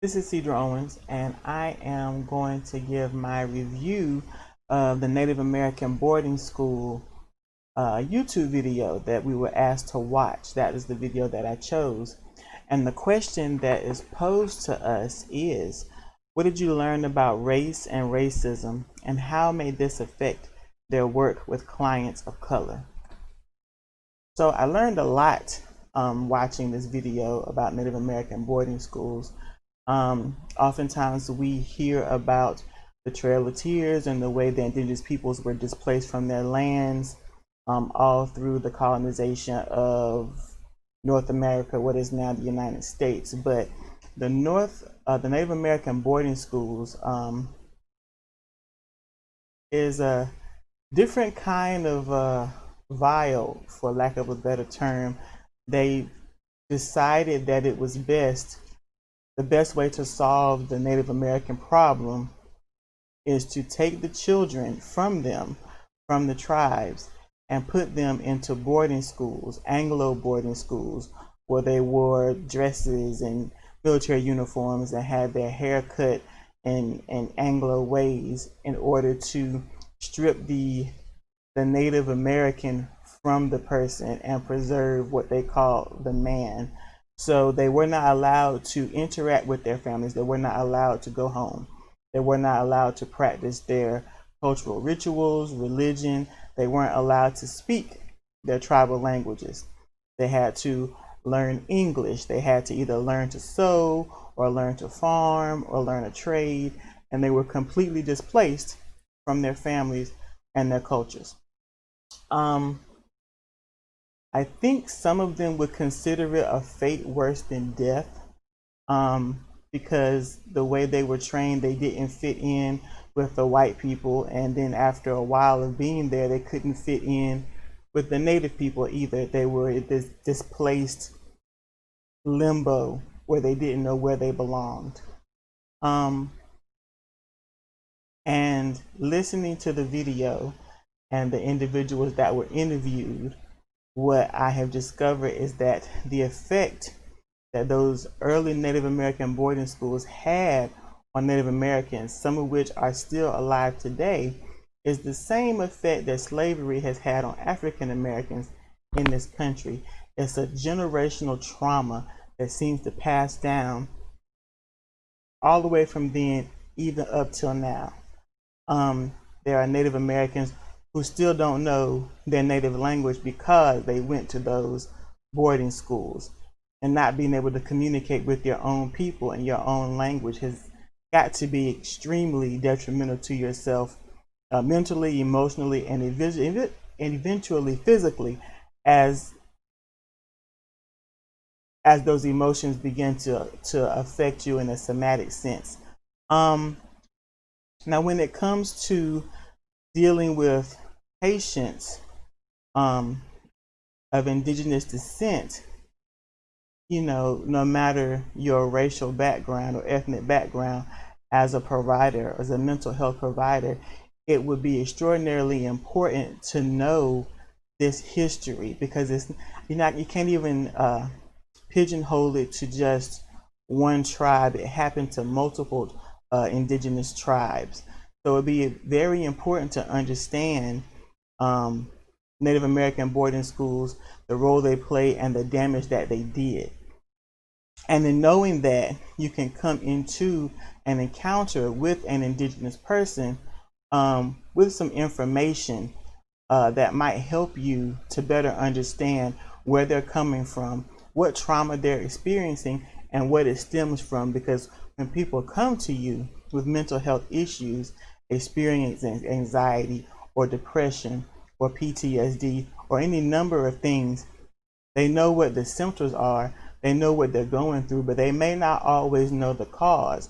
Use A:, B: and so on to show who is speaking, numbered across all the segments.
A: This is Sidra Owens, and I am going to give my review of the Native American boarding school YouTube video that we were asked to watch. That is the video that I chose. And the question that is posed to us is, what did you learn about race and racism, and how may this affect their work with clients of color? So I learned a lot watching this video about Native American boarding schools. Oftentimes we hear about the Trail of Tears and the way the indigenous peoples were displaced from their lands all through the colonization of North America, what is now the United States. But the Native American boarding schools is a different kind of vial, for lack of a better term. They decided that it was the best way to solve the Native American problem is to take the children from them, from the tribes, and put them into boarding schools, Anglo boarding schools, where they wore dresses and military uniforms and had their hair cut in Anglo ways in order to strip the Native American from the person and preserve what they call the man. So they were not allowed to interact with their families. They were not allowed to go home. They were not allowed to practice their cultural rituals, religion. They weren't allowed to speak their tribal languages. They had to learn English. They had to either learn to sew or learn to farm or learn a trade, and they were completely displaced from their families and their cultures. I think some of them would consider it a fate worse than death, because the way they were trained, they didn't fit in with the white people, and then after a while of being there, they couldn't fit in with the native people either. They were in this displaced limbo where they didn't know where they belonged. And listening to the video and the individuals that were interviewed, what I have discovered is that the effect that those early Native American boarding schools had on Native Americans, some of which are still alive today, is the same effect that slavery has had on African Americans in this country. It's a generational trauma that seems to pass down all the way from then even up till now. There are Native Americans who still don't know their native language because they went to those boarding schools, and not being able to communicate with your own people in your own language has got to be extremely detrimental to yourself, mentally, emotionally, and eventually physically, as those emotions begin to affect you in a somatic sense. Now, when it comes to dealing with patients of indigenous descent, no matter your racial background or ethnic background, as a provider, as a mental health provider, it would be extraordinarily important to know this history, because you can't even pigeonhole it to just one tribe. It happened to multiple indigenous tribes. So it'd be very important to understand Native American boarding schools, the role they play, and the damage that they did. And in knowing that, you can come into an encounter with an indigenous person with some information that might help you to better understand where they're coming from, what trauma they're experiencing, and what it stems from. Because when people come to you with mental health issues, experiencing anxiety or depression or PTSD or any number of things, they know what the symptoms are, they know what they're going through, but they may not always know the cause.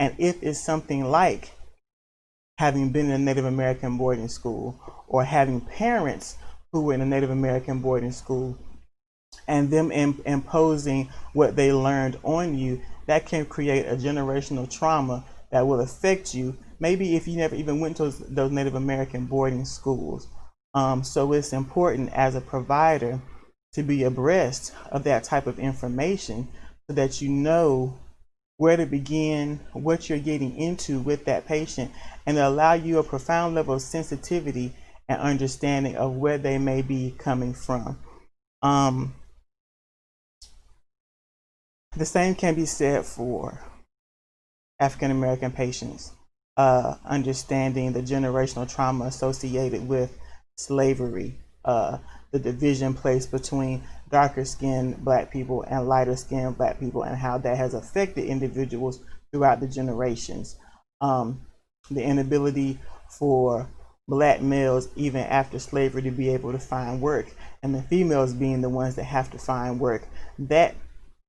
A: And if it's something like having been in a Native American boarding school, or having parents who were in a Native American boarding school, and them imposing what they learned on you, that can create a generational trauma that will affect you, maybe if you never even went to those Native American boarding schools. So it's important as a provider to be abreast of that type of information, so that you know where to begin, what you're getting into with that patient, and allow you a profound level of sensitivity and understanding of where they may be coming from. The same can be said for African American patients, understanding the generational trauma associated with slavery, the division placed between darker skinned black people and lighter skinned black people, and how that has affected individuals throughout the generations. The inability for black males, even after slavery, to be able to find work, and the females being the ones that have to find work. That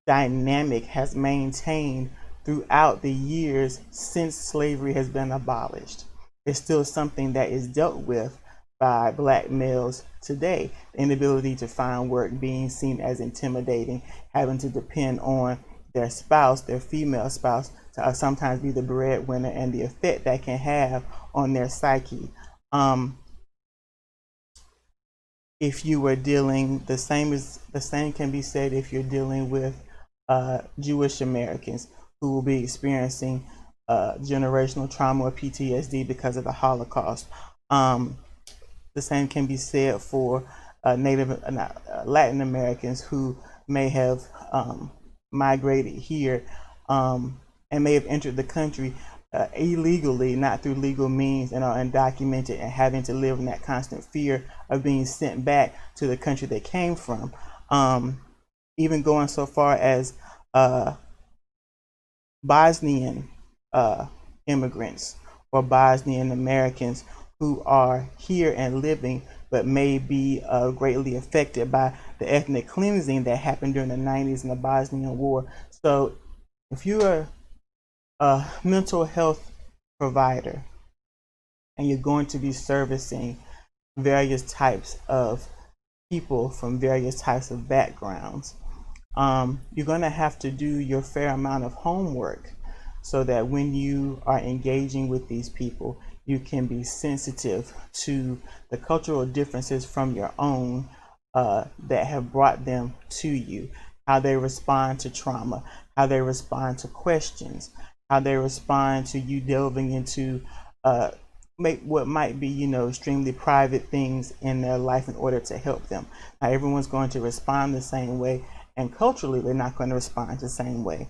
A: dynamic has maintained throughout the years since slavery has been abolished. It's still something that is dealt with by black males today. The inability to find work, being seen as intimidating, having to depend on their spouse, their female spouse, to sometimes be the breadwinner, and the effect that can have on their psyche. If you were dealing, the same can be said if you're dealing with Jewish Americans who will be experiencing generational trauma or PTSD because of the Holocaust. The same can be said for Latin Americans who may have migrated here and may have entered the country illegally, not through legal means, and are undocumented and having to live in that constant fear of being sent back to the country they came from. Even going so far as Bosnian immigrants or Bosnian Americans who are here and living, but may be greatly affected by the ethnic cleansing that happened during the 90s and the Bosnian War. So if you are a mental health provider and you're going to be servicing various types of people from various types of backgrounds, you're going to have to do your fair amount of homework so that when you are engaging with these people, you can be sensitive to the cultural differences from your own that have brought them to you, how they respond to trauma, how they respond to questions, how they respond to you delving into what might be, extremely private things in their life in order to help them. Now, everyone's going to respond the same way, and culturally, they're not going to respond the same way.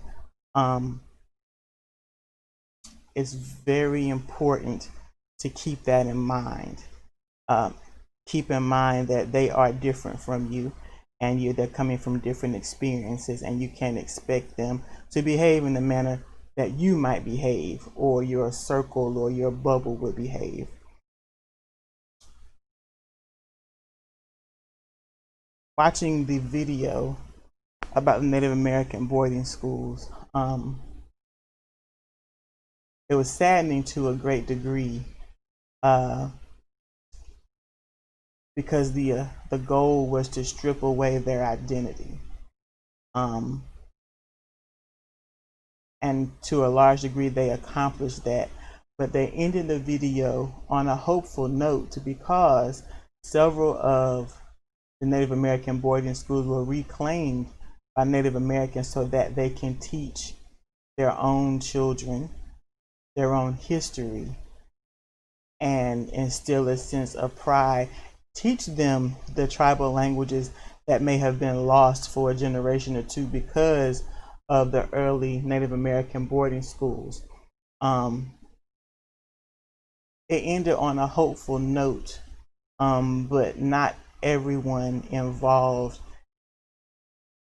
A: It's very important to keep that in mind. Keep in mind that they are different from you, and they're coming from different experiences, and you can't expect them to behave in the manner that you might behave, or your circle or your bubble would behave. Watching the video about the Native American boarding schools, it was saddening to a great degree because the goal was to strip away their identity. And to a large degree, they accomplished that. But they ended the video on a hopeful note because several of the Native American boarding schools were reclaimed by Native Americans so that they can teach their own children their own history and instill a sense of pride. Teach them the tribal languages that may have been lost for a generation or two because of the early Native American boarding schools. It ended on a hopeful note, but not everyone involved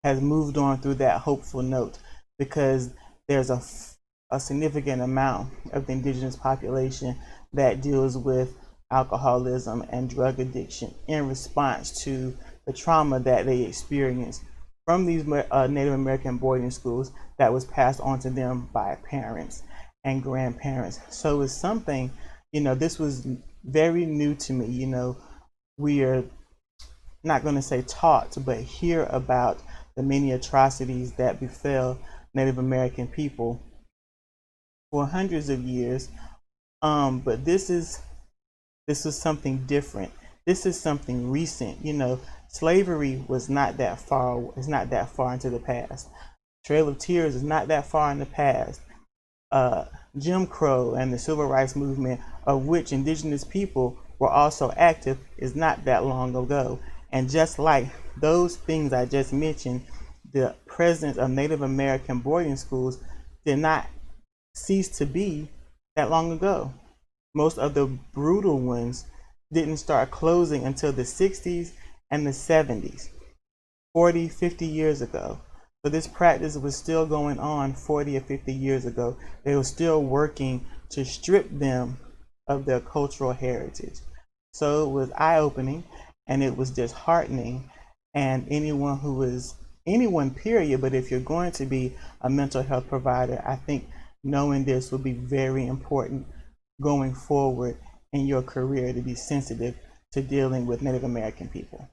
A: has moved on through that hopeful note because there's a significant amount of the indigenous population that deals with alcoholism and drug addiction in response to the trauma that they experienced from these Native American boarding schools that was passed on to them by parents and grandparents. So it's something, this was very new to me. We are not going to say taught, but hear about the many atrocities that befell Native American people for hundreds of years. But this is something different. This is something recent. Slavery was not that far. It's not that far into the past. Trail of Tears is not that far in the past. Jim Crow and the Civil Rights Movement, of which indigenous people were also active, is not that long ago. And just like those things I just mentioned, the presence of Native American boarding schools did not cease to be that long ago. Most of the brutal ones didn't start closing until the 60s and the 70s, 40, 50 years ago. So this practice was still going on 40 or 50 years ago. They were still working to strip them of their cultural heritage. So it was eye-opening and it was disheartening. And anyone period, but if you're going to be a mental health provider, I think knowing this will be very important going forward in your career, to be sensitive to dealing with Native American people.